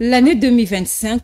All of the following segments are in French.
L'année 2025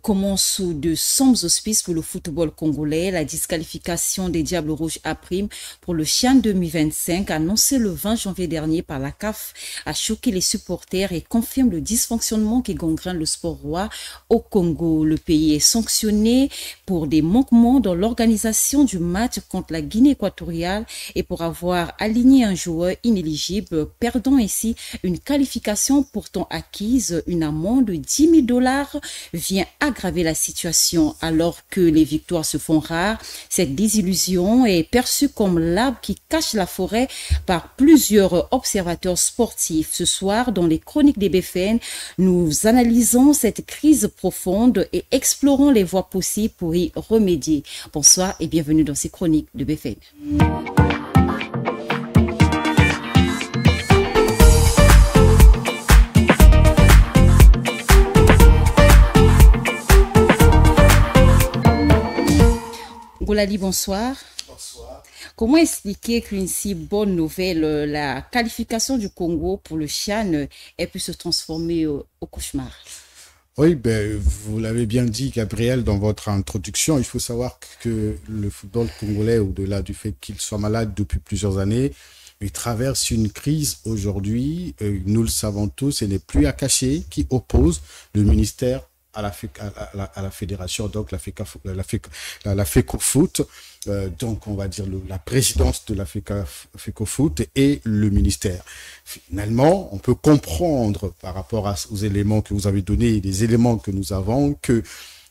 commence sous de sombres auspices pour le football congolais. La disqualification des Diables Rouges à prime pour le CHAN 2025, annoncée le 20 janvier dernier par la CAF, a choqué les supporters et confirme le dysfonctionnement qui gangrène le sport roi au Congo. Le pays est sanctionné pour des manquements dans l'organisation du match contre la Guinée équatoriale et pour avoir aligné un joueur inéligible, perdant ainsi une qualification pourtant acquise. Une amende de 10 000 dollars vient aggraver la situation. Alors que les victoires se font rares, cette désillusion est perçue comme l'arbre qui cache la forêt par plusieurs observateurs sportifs. Ce soir, dans les chroniques des BFN, nous analysons cette crise profonde et explorons les voies possibles pour y remédier. Bonsoir et bienvenue dans ces chroniques de BFN. Golali, bonsoir. Bonsoir. Comment expliquer qu'une si bonne nouvelle, la qualification du Congo pour le CHAN, ait pu se transformer au cauchemar? Oui, vous l'avez bien dit, Gabriel, dans votre introduction. Il faut savoir que le football congolais, au-delà du fait qu'il soit malade depuis plusieurs années, il traverse une crise aujourd'hui, nous le savons tous, et n'est plus à cacher, qui oppose le ministère à la fédération, donc la FECOFOOT, donc on va dire la présidence de la FECOFOOT et le ministère. Finalement, on peut comprendre par rapport aux éléments que vous avez donnés, les éléments que nous avons, que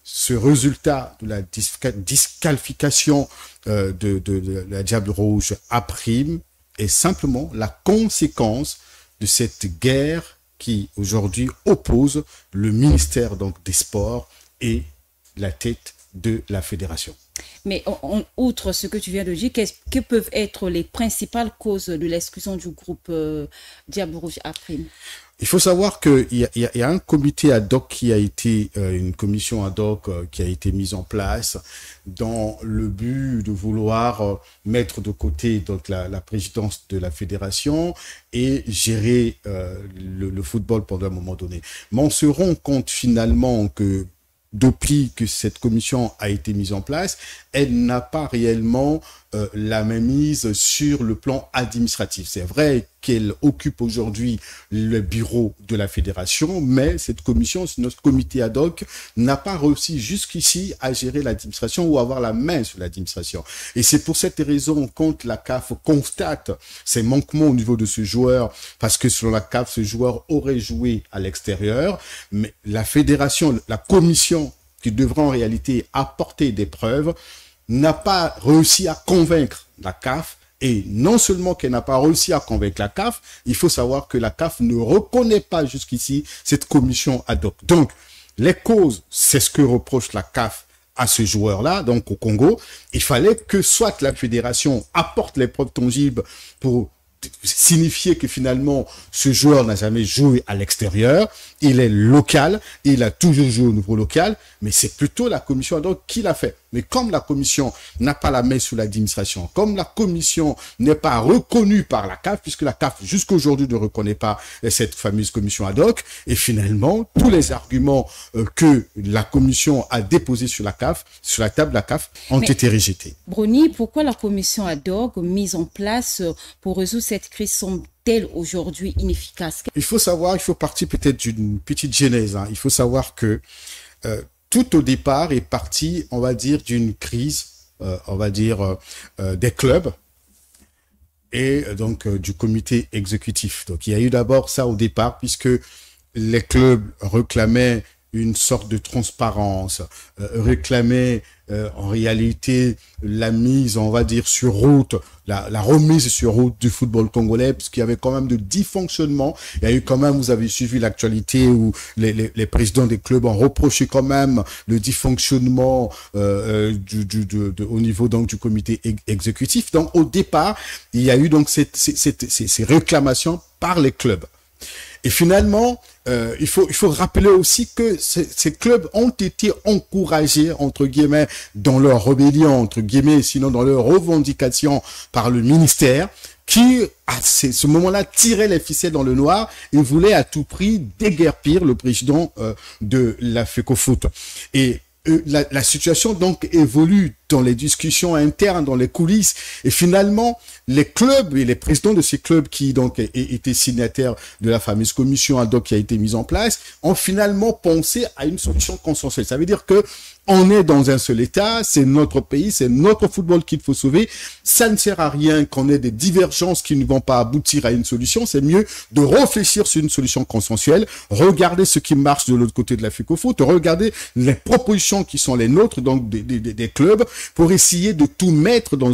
ce résultat de la disqualification de la Diable Rouge à prime est simplement la conséquence de cette guerre qui aujourd'hui oppose le ministère donc des Sports et la tête de la fédération. Mais outre ce que tu viens de dire, que peuvent être les principales causes de l'exclusion du groupe Diable Rouge à prime? Il faut savoir qu'il y a un comité ad hoc qui a été, une commission ad hoc qui a été mise en place dans le but de vouloir mettre de côté donc la présidence de la fédération et gérer le football pendant un moment donné. Mais on se rend compte finalement que depuis que cette commission a été mise en place, elle n'a pas réellement la mainmise sur le plan administratif. C'est vrai qu'elle occupe aujourd'hui le bureau de la fédération, mais cette commission, notre comité ad hoc, n'a pas réussi jusqu'ici à gérer l'administration ou à avoir la main sur l'administration. Et c'est pour cette raison, quand la CAF constate ces manquements au niveau de ce joueur, parce que selon la CAF, ce joueur aurait joué à l'extérieur, mais la fédération, la commission qui devrait en réalité apporter des preuves, n'a pas réussi à convaincre la CAF. Et non seulement qu'elle n'a pas réussi à convaincre la CAF, il faut savoir que la CAF ne reconnaît pas jusqu'ici cette commission ad hoc. Donc, les causes, c'est ce que reproche la CAF à ce joueur-là, donc au Congo. Il fallait que soit la fédération apporte les preuves tangibles pour signifier que finalement ce joueur n'a jamais joué à l'extérieur, il est local, il a toujours joué au niveau local, mais c'est plutôt la commission ad hoc qui l'a fait. Mais comme la commission n'a pas la main sur l'administration, comme la commission n'est pas reconnue par la CAF, puisque la CAF jusqu'à aujourd'hui ne reconnaît pas cette fameuse commission ad hoc, et finalement tous les arguments que la commission a déposés sur la CAF, sur la table de la CAF, ont été rejetés. Bruni, pourquoi la commission ad hoc mise en place pour résoudre cette crise semble-t-elle aujourd'hui inefficace? Il faut savoir, il faut partir peut-être d'une petite genèse. Il faut savoir que tout au départ est parti, on va dire, d'une crise, on va dire, des clubs et donc du comité exécutif. Donc il y a eu d'abord ça au départ, puisque les clubs réclamaient une sorte de transparence, réclamaient en réalité la mise, on va dire, sur route, la remise sur route du football congolais, puisqu'il y avait quand même de dysfonctionnements. Il y a eu quand même, vous avez suivi l'actualité où les présidents des clubs ont reproché quand même le dysfonctionnement au niveau donc du comité exécutif. Donc au départ, il y a eu donc ces réclamations par les clubs. Et finalement, il faut rappeler aussi que ces clubs ont été encouragés, entre guillemets, dans leur rébellion, entre guillemets, sinon dans leur revendication par le ministère, qui, à ce moment-là, tirait les ficelles dans le noir et voulait à tout prix déguerpir le président de la FECOFOOT. Et la situation donc évolue dans les discussions internes, dans les coulisses, et finalement les clubs et les présidents de ces clubs qui donc étaient signataires de la fameuse commission ad hoc qui a été mise en place ont finalement pensé à une solution consensuelle. Ça veut dire que on est dans un seul État, c'est notre pays, c'est notre football qu'il faut sauver. Ça ne sert à rien qu'on ait des divergences qui ne vont pas aboutir à une solution. C'est mieux de réfléchir sur une solution consensuelle, regarder ce qui marche de l'autre côté de la FECOFOOT, regarder les propositions qui sont les nôtres, donc des clubs, pour essayer de tout mettre dans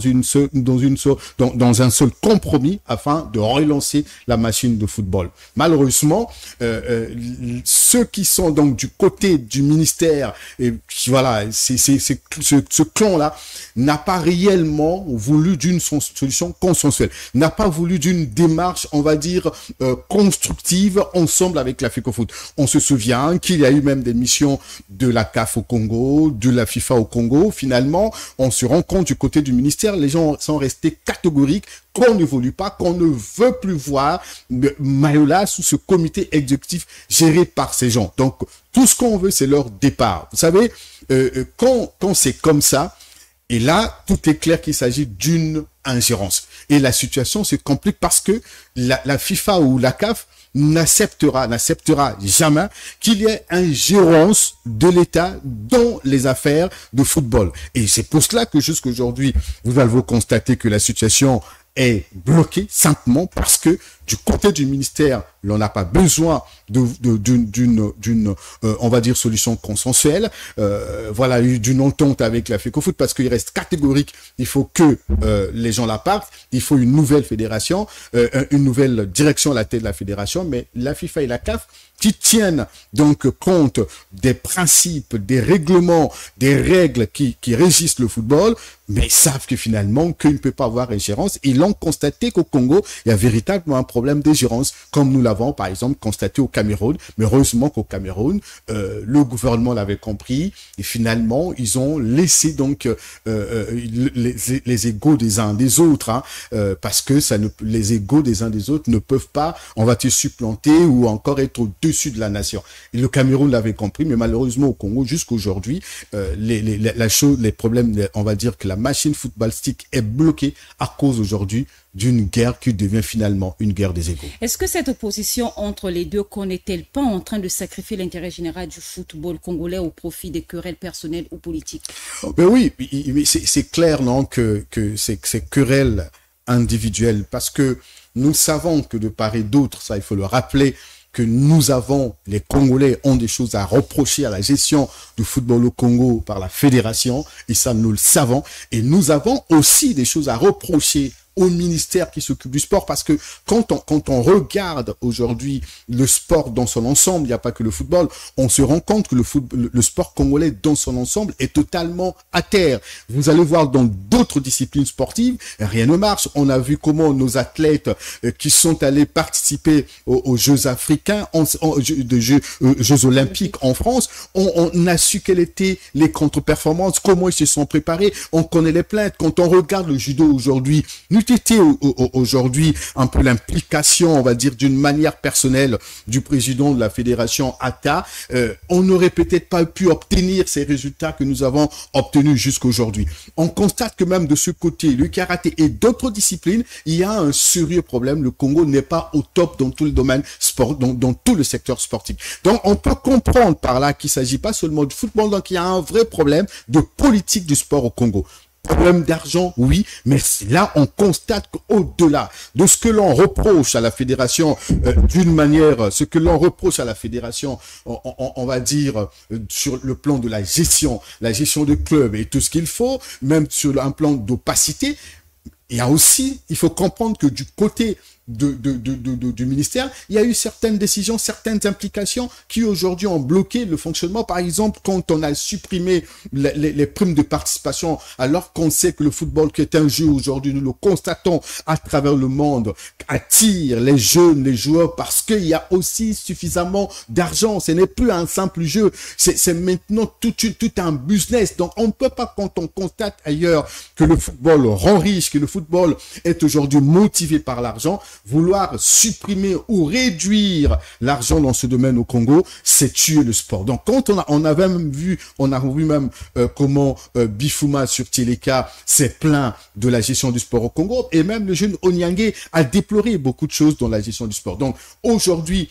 un seul compromis afin de relancer la machine de football. Malheureusement, ceux qui sont donc du côté du ministère, et voilà, ce clan-là n'a pas réellement voulu d'une solution consensuelle, n'a pas voulu d'une démarche, on va dire, constructive ensemble avec la FECOFOOT. On se souvient qu'il y a eu même des missions de la CAF au Congo, de la FIFA au Congo. Finalement, on se rend compte du côté du ministère, les gens sont restés catégoriques qu'on ne voulait pas, qu'on ne veut plus voir Mayola sous ce comité exécutif géré par ces gens. Donc, tout ce qu'on veut, c'est leur départ. Vous savez, quand c'est comme ça, et là, tout est clair qu'il s'agit d'une ingérence. Et la situation se complique parce que la FIFA ou la CAF n'acceptera jamais qu'il y ait ingérence de l'État dans les affaires de football. Et c'est pour cela que jusqu'à aujourd'hui, vous allez constater que la situation est bloquée simplement parce que du côté du ministère, l'on n'a pas besoin d'une on va dire, solution consensuelle, voilà, d'une entente avec la FECOFOOT, parce qu'il reste catégorique, il faut que les gens la partent, il faut une nouvelle fédération, une nouvelle direction à la tête de la fédération, mais la FIFA et la CAF qui tiennent donc compte des principes, des règlements, des règles qui régissent le football, mais savent que finalement, qu'il ne peut pas avoir ingérence. Ils l'ont constaté qu'au Congo, il y a véritablement un problème d'ingérence, comme nous l'avons par exemple constaté au Cameroun. Mais heureusement qu'au Cameroun, le gouvernement l'avait compris et finalement, ils ont laissé donc les égos des uns des autres, hein, parce que les égos des uns des autres ne peuvent pas, on va dire, supplanter ou encore être au-dessus de la nation. Et le Cameroun l'avait compris, mais malheureusement au Congo, jusqu'aujourd'hui, les problèmes, on va dire que la machine footballistique est bloquée à cause aujourd'hui d'une guerre qui devient finalement une guerre des égos. Est-ce que cette opposition entre les deux camps n'est-elle pas en train de sacrifier l'intérêt général du football congolais au profit des querelles personnelles ou politiques? Ben oui, c'est clair, non, que ces querelles individuelles, parce que nous savons que de part et d'autre, ça il faut le rappeler, que les Congolais ont des choses à reprocher à la gestion du football au Congo par la fédération, et ça nous le savons, et nous avons aussi des choses à reprocher au ministère qui s'occupe du sport, parce que quand on regarde aujourd'hui le sport dans son ensemble, il n'y a pas que le football, on se rend compte que le sport congolais dans son ensemble est totalement à terre. Vous allez voir dans d'autres disciplines sportives, rien ne marche. On a vu comment nos athlètes qui sont allés participer aux Jeux africains, Jeux olympiques en France, on a su quelles étaient les contre-performances, comment ils se sont préparés, on connaît les plaintes. Quand on regarde le judo aujourd'hui, été aujourd'hui un peu l'implication, on va dire, d'une manière personnelle du président de la fédération ATA, on n'aurait peut-être pas pu obtenir ces résultats que nous avons obtenus jusqu'aujourd'hui. On constate que même de ce côté, le karaté et d'autres disciplines, il y a un sérieux problème. Le Congo n'est pas au top dans tout le domaine sport, dans tout le secteur sportif. Donc, on peut comprendre par là qu'il ne s'agit pas seulement du football, donc il y a un vrai problème de politique du sport au Congo. Problème d'argent, oui, mais là, on constate qu'au-delà de ce que l'on reproche à la fédération, d'une manière, ce que l'on reproche à la fédération, on va dire, sur le plan de la gestion de club et tout ce qu'il faut, même sur un plan d'opacité, il y a aussi, il faut comprendre que du côté du ministère, il y a eu certaines décisions, certaines implications qui aujourd'hui ont bloqué le fonctionnement. Par exemple, quand on a supprimé les primes de participation, alors qu'on sait que le football, qui est un jeu aujourd'hui, nous le constatons à travers le monde, attire les jeunes, les joueurs, parce qu'il y a aussi suffisamment d'argent. Ce n'est plus un simple jeu, c'est maintenant tout un business. Donc on ne peut pas, quand on constate ailleurs que le football rend riche, que le football est aujourd'hui motivé par l'argent, vouloir supprimer ou réduire l'argent dans ce domaine au Congo, c'est tuer le sport. Donc quand on a vu même comment Bifuma sur Teleka s'est plaint de la gestion du sport au Congo, et même le jeune Onyangue a déploré beaucoup de choses dans la gestion du sport. Donc aujourd'hui,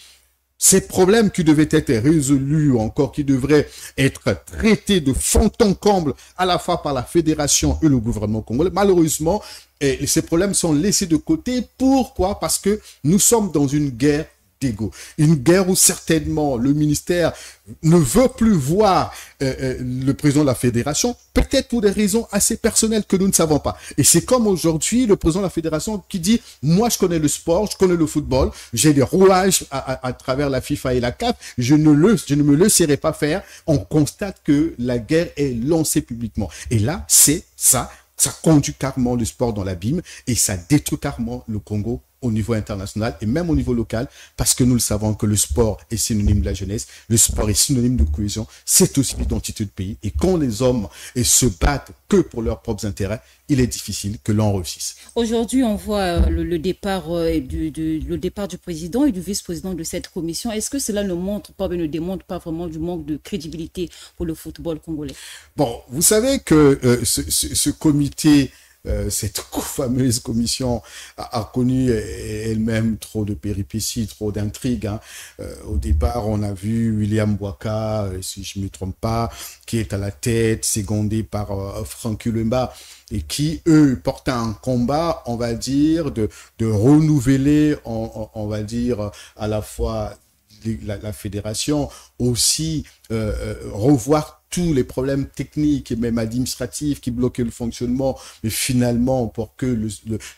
ces problèmes qui devaient être résolus, encore qui devraient être traités de fond en comble, à la fois par la fédération et le gouvernement congolais, malheureusement, ces problèmes sont laissés de côté. Pourquoi? Parce que nous sommes dans une guerre d'ego. Une guerre où certainement le ministère ne veut plus voir le président de la fédération, peut-être pour des raisons assez personnelles que nous ne savons pas. Et c'est comme aujourd'hui le président de la fédération qui dit « Moi, je connais le sport, je connais le football, j'ai des rouages à travers la FIFA et la CAF, je ne me laisserai pas faire. » On constate que la guerre est lancée publiquement. Et là, c'est ça. Ça conduit carrément le sport dans l'abîme et ça détruit carrément le Congo au niveau international et même au niveau local, parce que nous le savons que le sport est synonyme de la jeunesse, le sport est synonyme de cohésion, c'est aussi l'identité du pays. Et quand les hommes se battent que pour leurs propres intérêts, il est difficile que l'on réussisse. Aujourd'hui, on voit le départ du président et du vice-président de cette commission. Est-ce que cela ne démontre pas vraiment du manque de crédibilité pour le football congolais? Bon, vous savez que ce comité, cette fameuse commission a connu elle-même trop de péripéties, trop d'intrigues. Hein. Au départ, on a vu William Bouaka, si je ne me trompe pas, qui est à la tête, secondé par Franck Ulemba, et qui, eux, portent un combat, on va dire, de renouveler, on va dire, à la fois la fédération, aussi revoir tous les problèmes techniques et même administratifs qui bloquaient le fonctionnement, mais finalement, pour que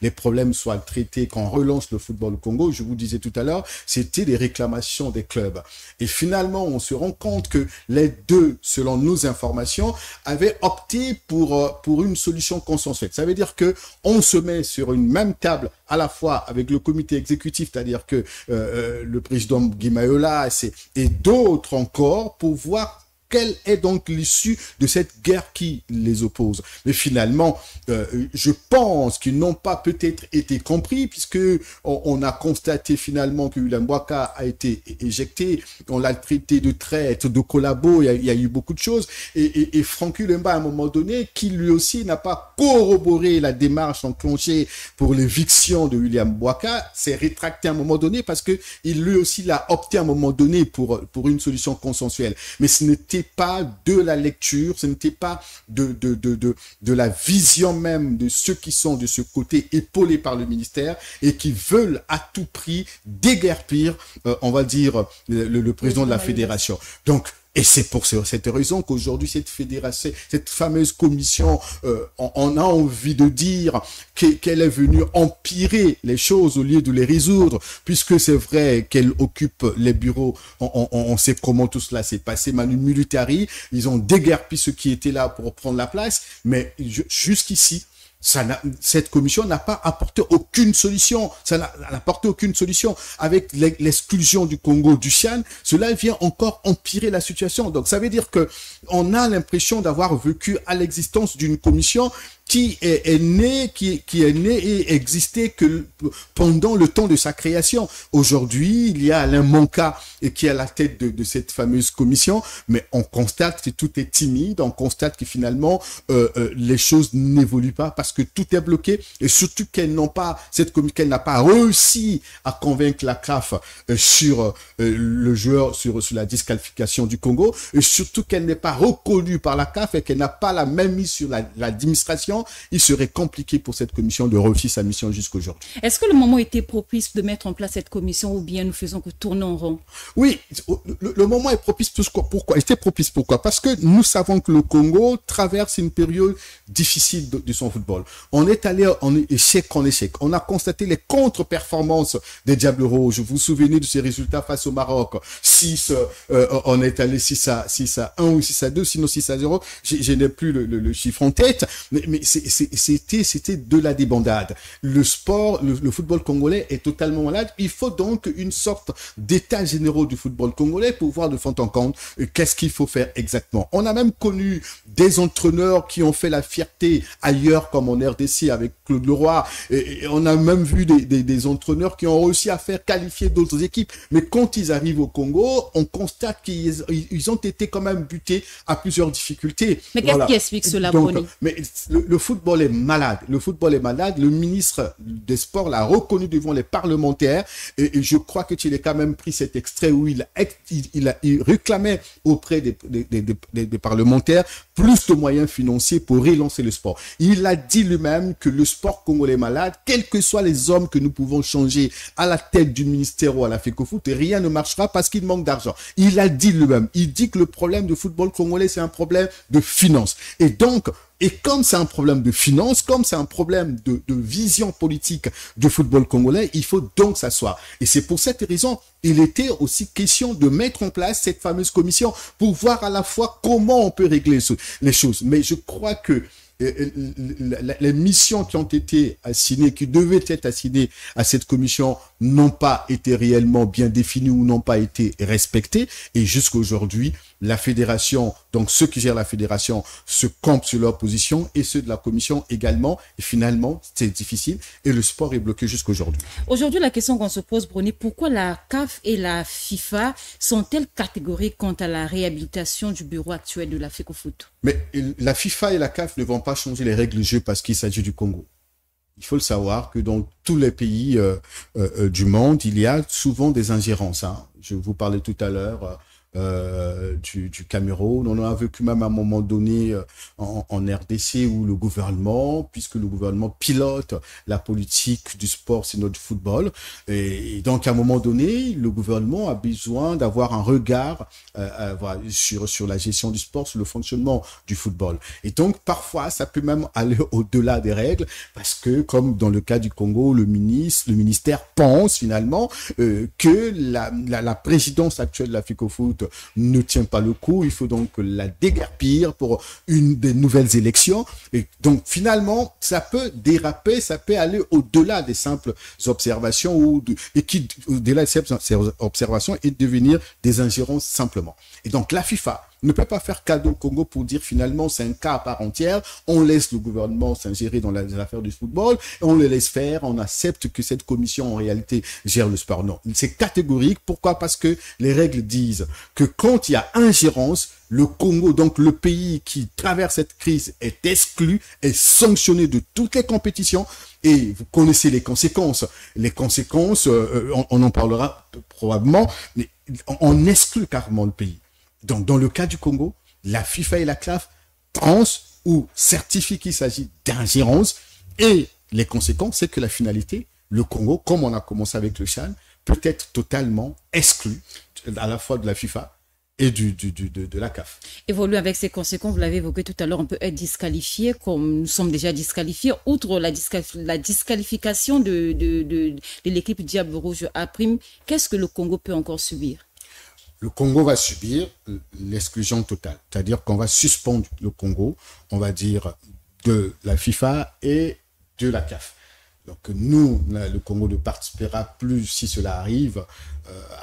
les problèmes soient traités, qu'on relance le football au Congo, je vous disais tout à l'heure, c'était des réclamations des clubs. Et finalement, on se rend compte que les deux, selon nos informations, avaient opté pour une solution consensuelle. Ça veut dire que on se met sur une même table, à la fois avec le comité exécutif, c'est-à-dire que le président Guimayola et d'autres encore, pour voir quelle est donc l'issue de cette guerre qui les oppose. Mais finalement, je pense qu'ils n'ont pas peut-être été compris, puisque on a constaté finalement que William Bouaka a été éjecté, on l'a traité de traître, de collabo, il y a eu beaucoup de choses, et Franck Ulemba, à un moment donné, qui lui aussi n'a pas corroboré la démarche enclenchée pour l'éviction de William Bouaka, s'est rétracté à un moment donné, parce que il lui aussi l'a opté à un moment donné pour une solution consensuelle. Mais ce n'était pas de la lecture, ce n'était pas de la vision même de ceux qui sont de ce côté épaulés par le ministère et qui veulent à tout prix déguerpir, on va dire, le président de la fédération. Donc, et c'est pour cette raison qu'aujourd'hui, cette fédération, cette fameuse commission, on a envie de dire qu'elle est venue empirer les choses au lieu de les résoudre, puisque c'est vrai qu'elle occupe les bureaux, on sait comment tout cela s'est passé, Manu Militari, ils ont déguerpi ceux qui étaient là pour prendre la place, mais jusqu'ici, cette commission n'a pas apporté aucune solution. Ça n'a apporté aucune solution. Avec l'exclusion du Congo du Sian, cela vient encore empirer la situation. Donc, ça veut dire que on a l'impression d'avoir vécu à l'existence d'une commission qui est née et existait que pendant le temps de sa création. Aujourd'hui, il y a Alain Monka qui est à la tête de cette fameuse commission, mais on constate que tout est timide, on constate que finalement les choses n'évoluent pas parce que tout est bloqué et surtout qu'elle n'a pas réussi à convaincre la CAF sur le joueur, sur la disqualification du Congo, et surtout qu'elle n'est pas reconnue par la CAF et qu'elle n'a pas la même mise sur l'administration finalement, il serait compliqué pour cette commission de réussir sa mission jusqu'aujourd'hui. Est-ce que le moment était propice de mettre en place cette commission ou bien nous faisons que tourner en rond? Oui, le moment est propice. Pourquoi? Il était propice pourquoi? Parce que nous savons que le Congo traverse une période difficile de son football. On est allé en échec en échec. On a constaté les contre-performances des Diables Rouges. Vous vous souvenez de ces résultats face au Maroc? 6, on est allé 6 à 1 ou 6 à 2, sinon 6 à 0. Je n'ai plus le chiffre en tête, mais c'était de la débandade. Le sport, le football congolais est totalement malade. Il faut donc une sorte d'état généraux du football congolais pour voir de fond en comble qu'est-ce qu'il faut faire exactement. On a même connu des entraîneurs qui ont fait la fierté ailleurs, comme en RDC avec Claude Leroy, et on a même vu des entraîneurs qui ont réussi à faire qualifier d'autres équipes. Mais quand ils arrivent au Congo, on constate qu'ils ont été quand même butés à plusieurs difficultés. Mais qu'est-ce qui explique cela, Brony? Mais le football est malade. Le football est malade. Le ministre des Sports l'a reconnu devant les parlementaires. Et je crois que tu l'as quand même pris cet extrait où il réclamait auprès des parlementaires plus de moyens financiers pour relancer le sport. Il a dit lui-même que le sport congolais est malade, quels que soient les hommes que nous pouvons changer à la tête du ministère ou à la FECOFOOT, rien ne marchera parce qu'il manque d'argent. Il a dit lui-même, il dit que le problème du football congolais, c'est un problème de finances. Et donc, comme c'est un problème de finances, comme c'est un problème de vision politique du football congolais, il faut donc s'asseoir. Et c'est pour cette raison, il était aussi question de mettre en place cette fameuse commission pour voir à la fois comment on peut régler les choses. Mais je crois que les missions qui ont été assignées, qui devaient être assignées à cette commission, n'ont pas été réellement bien définies ou n'ont pas été respectées. Et jusqu'à aujourd'hui, la fédération, donc ceux qui gèrent la fédération, se campent sur leur position et ceux de la commission également. Et finalement, c'est difficile et le sport est bloqué jusqu'aujourd'hui. Aujourd'hui, la question qu'on se pose, Brony, pourquoi la CAF et la FIFA sont-elles catégoriques quant à la réhabilitation du bureau actuel de la FECOFOOT? Mais la FIFA et la CAF ne vont pas changer les règles du jeu parce qu'il s'agit du Congo. Il faut le savoir que dans tous les pays du monde, il y a souvent des ingérences. Hein. Je vous parlais tout à l'heure du Cameroun. On a vécu même à un moment donné en RDC où le gouvernement, puisque le gouvernement pilote la politique du sport, c'est notre football. Et donc à un moment donné, le gouvernement a besoin d'avoir un regard voilà, sur la gestion du sport, sur le fonctionnement du football. Et donc parfois, ça peut même aller au-delà des règles parce que, comme dans le cas du Congo, le ministère pense finalement que la présidence actuelle de la FECOFOOT ne tient pas le coup, il faut donc la déguerpir pour des nouvelles élections. Et donc finalement, ça peut déraper, ça peut aller au-delà des simples observations au-delà de ces observations et devenir des ingérences simplement. Et donc la FIFA ne peut pas faire cadeau au Congo pour dire finalement c'est un cas à part entière, on laisse le gouvernement s'ingérer dans les affaires du football, on le laisse faire, on accepte que cette commission en réalité gère le sport. Non, c'est catégorique. Pourquoi? Parce que les règles disent que quand il y a ingérence, le Congo, donc le pays qui traverse cette crise, est exclu, est sanctionné de toutes les compétitions. Et vous connaissez les conséquences. Les conséquences, on en parlera probablement, mais on exclut carrément le pays. Donc, dans le cas du Congo, la FIFA et la CAF tranchent ou certifient qu'il s'agit d'ingérence. Et les conséquences, c'est que la finalité, le Congo, comme on a commencé avec le Chan, peut être totalement exclu à la fois de la FIFA et de la CAF. Évoluer avec ces conséquences, vous l'avez évoqué tout à l'heure, on peut être disqualifié, comme nous sommes déjà disqualifiés. Outre la disqualification de l'équipe Diable Rouge A', qu'est-ce que le Congo peut encore subir? Le Congo va subir l'exclusion totale. C'est-à-dire qu'on va suspendre le Congo, on va dire, de la FIFA et de la CAF. Donc nous, le Congo ne participera plus, si cela arrive,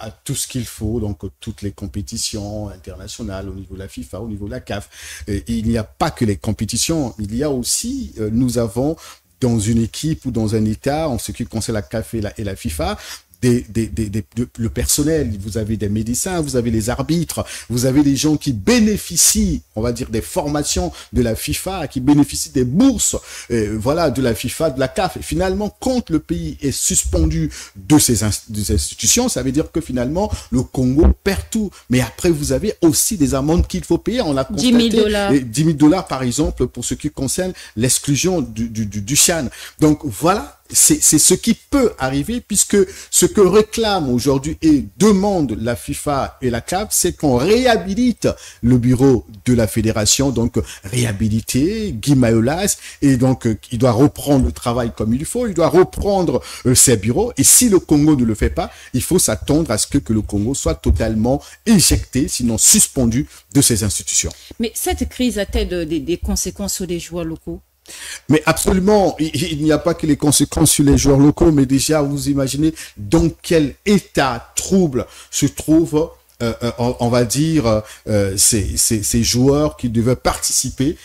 à tout ce qu'il faut, donc toutes les compétitions internationales au niveau de la FIFA, au niveau de la CAF. Et il n'y a pas que les compétitions, il y a aussi, nous avons dans une équipe ou dans un État, en ce qui concerne la CAF et la FIFA, le personnel, vous avez des médecins, vous avez les arbitres, vous avez des gens qui bénéficient, on va dire, des formations de la FIFA, qui bénéficient des bourses, voilà, de la FIFA, de la CAF. Et finalement, quand le pays est suspendu de ces institutions, ça veut dire que finalement, le Congo perd tout. Mais après, vous avez aussi des amendes qu'il faut payer. On a constaté 10 000 $. 10 000 $, par exemple, pour ce qui concerne l'exclusion du CHAN. Donc, voilà. C'est ce qui peut arriver, puisque ce que réclament aujourd'hui et demande la FIFA et la CAF, c'est qu'on réhabilite le bureau de la fédération, donc réhabiliter Guy Mayolas, et donc il doit reprendre le travail comme il faut, il doit reprendre ses bureaux, et si le Congo ne le fait pas, il faut s'attendre à ce que le Congo soit totalement éjecté, sinon suspendu de ses institutions. Mais cette crise a-t-elle des conséquences sur les joueurs locaux? Mais absolument, il n'y a pas que les conséquences sur les joueurs locaux, mais déjà, vous imaginez dans quel état trouble se trouvent, on va dire, ces joueurs qui devaient participer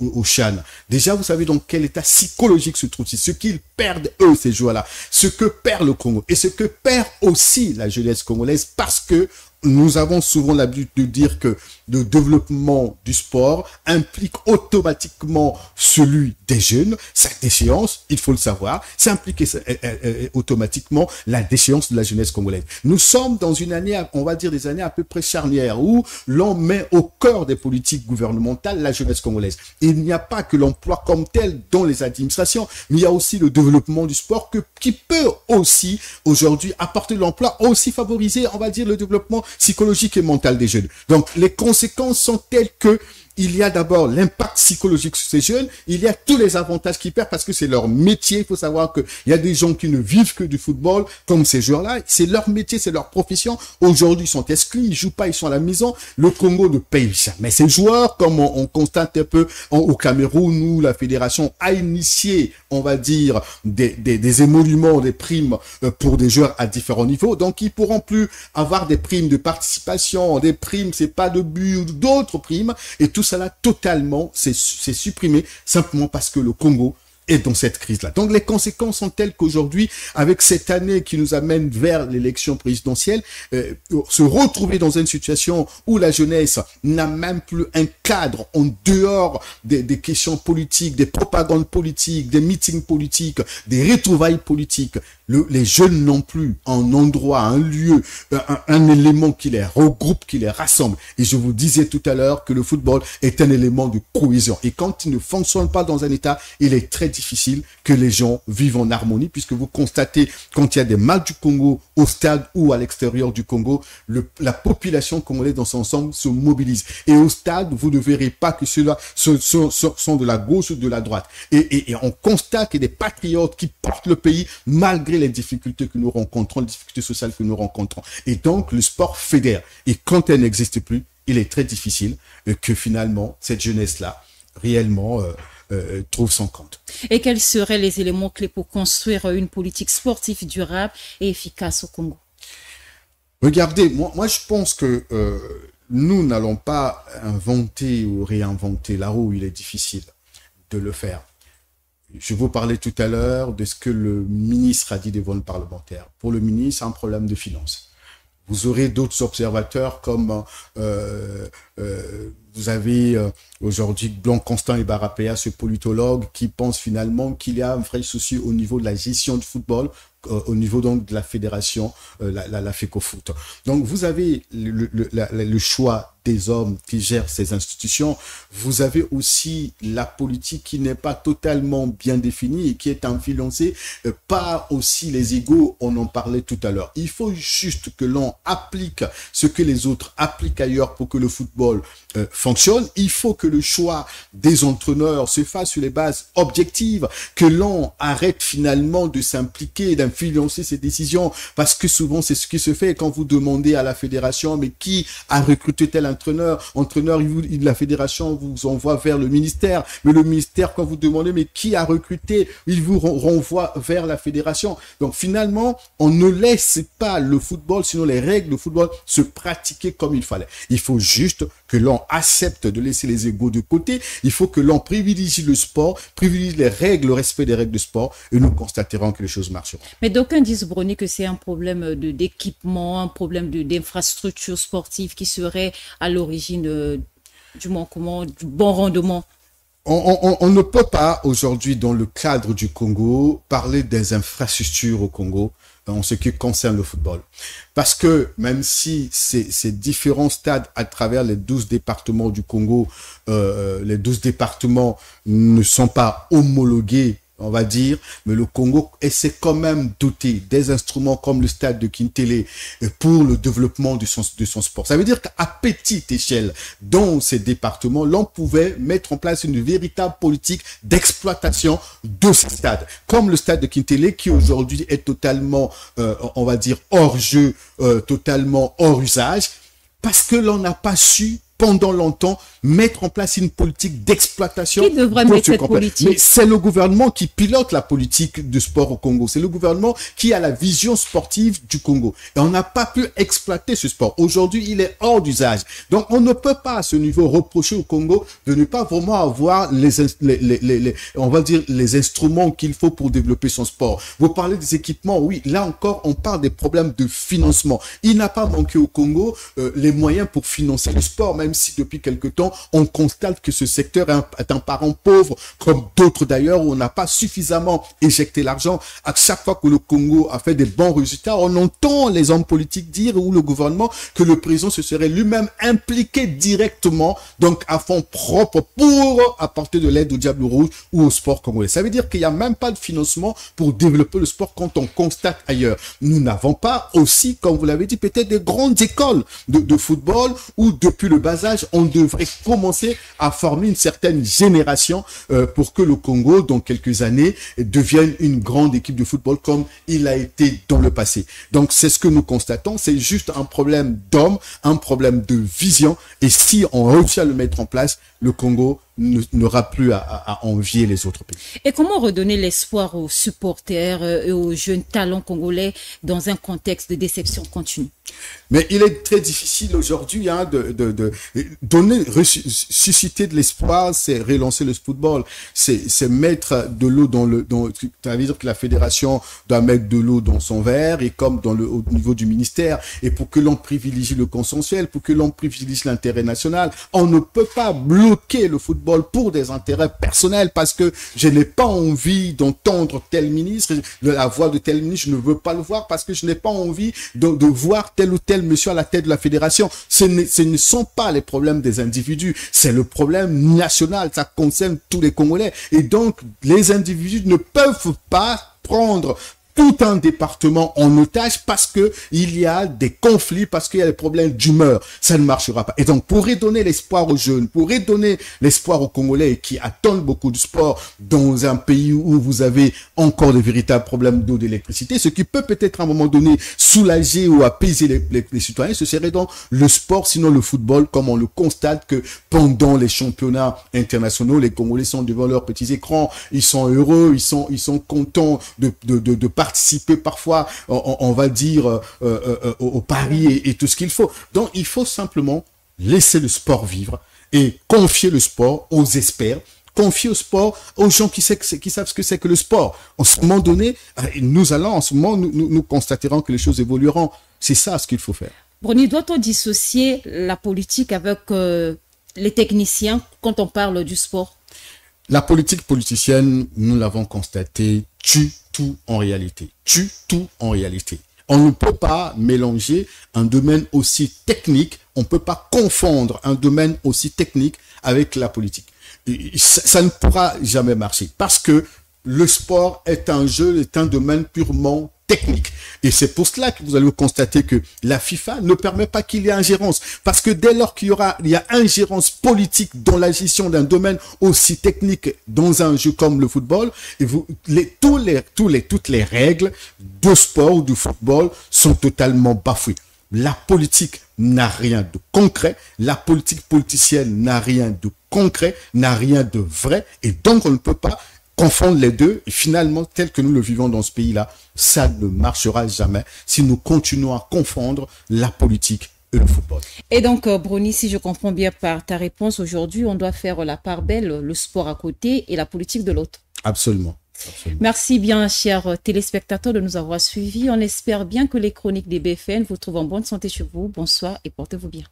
au CHAN. Déjà, vous savez dans quel état psychologique se trouvent-ils, ce qu'ils perdent, eux, ces joueurs-là, ce que perd le Congo, et ce que perd aussi la jeunesse congolaise, parce que nous avons souvent l'habitude de dire que le développement du sport implique automatiquement celui des jeunes, sa déchéance, il faut le savoir, ça implique automatiquement la déchéance de la jeunesse congolaise. Nous sommes dans une année, on va dire des années à peu près charnières, où l'on met au cœur des politiques gouvernementales la jeunesse congolaise. Il n'y a pas que l'emploi comme tel dans les administrations, mais il y a aussi le développement du sport qui peut aussi aujourd'hui apporter de l'emploi, aussi favoriser, on va dire, le développement psychologique et mental des jeunes. Donc, les conséquences sont telles que il y a d'abord l'impact psychologique sur ces jeunes, il y a tous les avantages qu'ils perdent parce que c'est leur métier. Il faut savoir qu'il y a des gens qui ne vivent que du football, comme ces joueurs-là. C'est leur métier, c'est leur profession. Aujourd'hui, ils sont exclus, ils jouent pas, ils sont à la maison. Le Congo ne paye jamais ces joueurs, comme on constate un peu au Cameroun, où la fédération a initié, on va dire, des émoluments, des primes pour des joueurs à différents niveaux. Donc, ils pourront plus avoir des primes de participation, des primes, c'est pas de but ou d'autres primes, et tout cela totalement, c'est supprimé simplement parce que le Congo est dans cette crise-là. Donc les conséquences sont telles qu'aujourd'hui, avec cette année qui nous amène vers l'élection présidentielle, se retrouver dans une situation où la jeunesse n'a même plus un cadre en dehors des questions politiques, des propagandes politiques, des meetings politiques, des retrouvailles politiques. Les jeunes n'ont plus un endroit, un lieu, un élément qui les regroupe, qui les rassemble. Et je vous disais tout à l'heure que le football est un élément de cohésion. Et quand il ne fonctionne pas dans un état, il est très difficile que les gens vivent en harmonie, puisque vous constatez, quand il y a des matchs du Congo au stade ou à l'extérieur du Congo, la population congolaise dans son ensemble se mobilise. Et au stade, vous ne verrez pas que ceux-là sont de la gauche ou de la droite. Et on constate qu'il y a des patriotes qui portent le pays malgré les difficultés que nous rencontrons, les difficultés sociales que nous rencontrons. Et donc, le sport fédère. Et quand elle n'existe plus, il est très difficile que finalement, cette jeunesse-là, réellement, trouve son compte. Et quels seraient les éléments clés pour construire une politique sportive durable et efficace au Congo? Regardez, moi je pense que nous n'allons pas inventer ou réinventer la roue, il est difficile de le faire. Je vous parlais tout à l'heure de ce que le ministre a dit devant le parlementaire. Pour le ministre, c'est un problème de finances. Vous aurez d'autres observateurs comme vous avez aujourd'hui Blanc Constant et Barapéa, ce politologue qui pense finalement qu'il y a un vrai souci au niveau de la gestion du football, au niveau donc de la fédération, la FECOFOOT. Donc vous avez le choix des hommes qui gèrent ces institutions. Vous avez aussi la politique qui n'est pas totalement bien définie et qui est influencée par aussi les égos, on en parlait tout à l'heure. Il faut juste que l'on applique ce que les autres appliquent ailleurs pour que le football fonctionne. Il faut que le choix des entraîneurs se fasse sur les bases objectives, que l'on arrête finalement de s'impliquer et d'influencer ces décisions, parce que souvent c'est ce qui se fait quand vous demandez à la fédération mais qui a recruté tel entraîneur, la fédération vous envoie vers le ministère, mais le ministère, quand vous demandez mais qui a recruté, il vous renvoie vers la fédération. Donc finalement, on ne laisse pas le football, sinon les règles de football, se pratiquer comme il fallait. Il faut juste que l'on accepte de laisser les égos de côté. Il faut que l'on privilégie le sport, privilégie les règles, le respect des règles de sport, et nous constaterons que les choses marcheront. Mais d'aucuns disent, Brony, que c'est un problème d'équipement, un problème d'infrastructure sportive qui serait à l'origine du manquement, du bon rendement. On ne peut pas aujourd'hui, dans le cadre du Congo, parler des infrastructures au Congo en ce qui concerne le football. Parce que même si ces différents stades à travers les 12 départements du Congo, les 12 départements ne sont pas homologués, on va dire, mais le Congo essaie quand même doter des instruments comme le stade de Kintele pour le développement de son sport. Ça veut dire qu'à petite échelle, dans ces départements, l'on pouvait mettre en place une véritable politique d'exploitation de ces stades. Comme le stade de Kintele qui aujourd'hui est totalement, on va dire, hors jeu, totalement hors usage, parce que l'on n'a pas su pendant longtemps mettre en place une politique d'exploitation. Qui devrait mettre cette politique? Mais c'est le gouvernement qui pilote la politique de sport au Congo. C'est le gouvernement qui a la vision sportive du Congo. Et on n'a pas pu exploiter ce sport. Aujourd'hui, il est hors d'usage. Donc, on ne peut pas à ce niveau reprocher au Congo de ne pas vraiment avoir on va dire, les instruments qu'il faut pour développer son sport. Vous parlez des équipements. Oui, là encore, on parle des problèmes de financement. Il n'a pas manqué au Congo les moyens pour financer le sport, même si depuis quelque temps, on constate que ce secteur est un parent pauvre, comme d'autres d'ailleurs, où on n'a pas suffisamment éjecté l'argent. À chaque fois que le Congo a fait des bons résultats, on entend les hommes politiques dire, ou le gouvernement, que le président se serait lui-même impliqué directement, donc à fond propre, pour apporter de l'aide au Diable Rouge ou au sport congolais. Ça veut dire qu'il n'y a même pas de financement pour développer le sport quand on constate ailleurs. Nous n'avons pas aussi, comme vous l'avez dit, peut-être des grandes écoles de football où depuis le bas âge, on devrait commencer à former une certaine génération pour que le Congo, dans quelques années, devienne une grande équipe de football comme il a été dans le passé. Donc, c'est ce que nous constatons. C'est juste un problème d'homme, un problème de vision. Et si on réussit à le mettre en place, le Congo n'aura plus à envier les autres pays. Et comment redonner l'espoir aux supporters et aux jeunes talents congolais dans un contexte de déception continue? Mais il est très difficile aujourd'hui de susciter de l'espoir, c'est relancer le football, c'est mettre de l'eau ça veut dire que la fédération doit mettre de l'eau dans son verre, et comme au niveau du ministère, et pour que l'on privilégie le consensuel, pour que l'on privilégie l'intérêt national, on ne peut pas bloquer le football pour des intérêts personnels, parce que je n'ai pas envie d'entendre tel ministre, la voix de tel ministre, je ne veux pas le voir parce que je n'ai pas envie de voir tel ou tel monsieur à la tête de la fédération. Ce ne sont pas les problèmes des individus, c'est le problème national, ça concerne tous les Congolais. Et donc, les individus ne peuvent pas prendre tout un département en otage parce que il y a des conflits, parce qu'il y a des problèmes d'humeur. Ça ne marchera pas. Et donc, pour redonner l'espoir aux jeunes, pour redonner l'espoir aux Congolais qui attendent beaucoup de sport dans un pays où vous avez encore de véritables problèmes d'eau, d'électricité, ce qui peut peut-être à un moment donné soulager ou apaiser les citoyens, ce serait donc le sport, sinon le football, comme on le constate que pendant les championnats internationaux, les Congolais sont devant leurs petits écrans, ils sont heureux, ils sont contents de participer parfois, on va dire, au pari et tout ce qu'il faut. Donc, il faut simplement laisser le sport vivre et confier le sport aux experts, confier au sport aux gens qui savent ce que c'est que le sport. En ce moment donné, nous constaterons que les choses évolueront. C'est ça ce qu'il faut faire. Brony, doit-on dissocier la politique avec les techniciens quand on parle du sport? La politique politicienne, nous l'avons constaté, tue tout en réalité. Tue tout en réalité. On ne peut pas mélanger un domaine aussi technique, on ne peut pas confondre un domaine aussi technique avec la politique. Ça ne pourra jamais marcher parce que le sport est un jeu, est un domaine purement technique. Et c'est pour cela que vous allez constater que la FIFA ne permet pas qu'il y ait ingérence. Parce que dès lors qu'il y a ingérence politique dans la gestion d'un domaine aussi technique dans un jeu comme le football, et toutes les règles de sport ou du football sont totalement bafouées. La politique n'a rien de concret, la politique politicienne n'a rien de concret, n'a rien de vrai, et donc on ne peut pas confondre les deux, et finalement, tel que nous le vivons dans ce pays-là, ça ne marchera jamais si nous continuons à confondre la politique et le football. Et donc, Brony, si je comprends bien par ta réponse aujourd'hui, on doit faire la part belle, le sport à côté et la politique de l'autre. Absolument. Absolument. Merci bien, chers téléspectateurs, de nous avoir suivis. On espère bien que les chroniques des BFN vous trouvent en bonne santé chez vous. Bonsoir et portez-vous bien.